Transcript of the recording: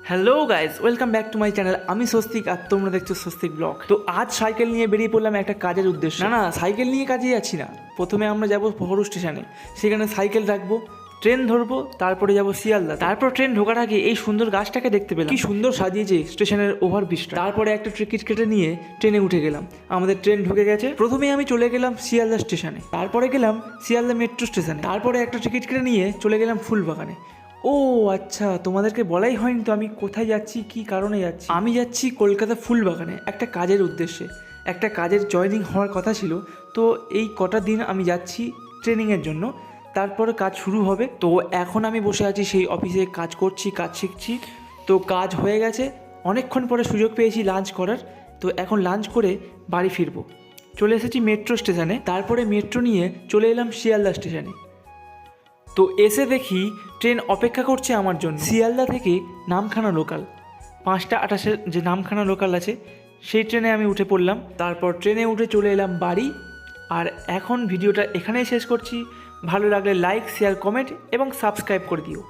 Hello guys, welcome back to my channel. আমি স্বস্তিক আর তোমরা দেখছো স্বস্তিক ব্লগ। তো আজ সাইকেল নিয়ে বেরিয়ে পড়লাম একটা কাজের উদ্দেশ্যে। না সাইকেল নিয়ে কাজে যাচ্ছি না। প্রথমে আমরা যাব পহরু স্টেশনে, সেখানে সাইকেল রাখবো, ট্রেন ধরবো, তারপরে যাব শিয়ালদা। তারপর ট্রেন ঢোকার আগে এই সুন্দর গাছটাকে দেখতে পেলাম, কি সুন্দর সাজিয়েছে স্টেশনের ওভারব্রিজটা। তারপরে একটা টিকিট কেটে নিয়ে ট্রেনে উঠে গেলাম। আমাদের ট্রেন ঢুকে গেছে। প্রথমে আমি চলে গেলাম শিয়ালদা স্টেশনে, তারপরে গেলাম শিয়ালদা মেট্রো স্টেশনে, তারপরে একটা টিকিট কেটে নিয়ে চলে গেলাম ফুলবাগানে। ও আচ্ছা, তোমাদেরকে বলাই হয়নি তো আমি কোথায় যাচ্ছি, কি কারণে যাচ্ছি। আমি যাচ্ছি কলকাতা ফুলবাগানে একটা কাজের উদ্দেশ্যে। একটা কাজের জয়েনিং হওয়ার কথা ছিল, তো এই কটা দিন আমি যাচ্ছি ট্রেনিংয়ের জন্য, তারপরে কাজ শুরু হবে। তো এখন আমি বসে আছি সেই অফিসে, কাজ করছি, কাজ শিখছি। তো কাজ হয়ে গেছে, অনেকক্ষণ পরে সুযোগ পেয়েছি লাঞ্চ করার। তো এখন লাঞ্চ করে বাড়ি ফিরবো। চলে এসেছি মেট্রো স্টেশনে, তারপরে মেট্রো নিয়ে চলে এলাম শিয়ালদা স্টেশনে। তো এসে দেখি ট্রেন অপেক্ষা করছে আমার জন্য। শিয়ালদা থেকে নামখানা লোকাল 5:28 যে নামখানা লোকাল আছে, সেই ট্রেনে আমি উঠে পড়লাম। তারপর ট্রেনে উঠে চলে এলাম বাড়ি। আর এখন ভিডিওটা এখানেই শেষ করছি। ভালো লাগলে লাইক, শেয়ার, কমেন্ট এবং সাবস্ক্রাইব করে দিও।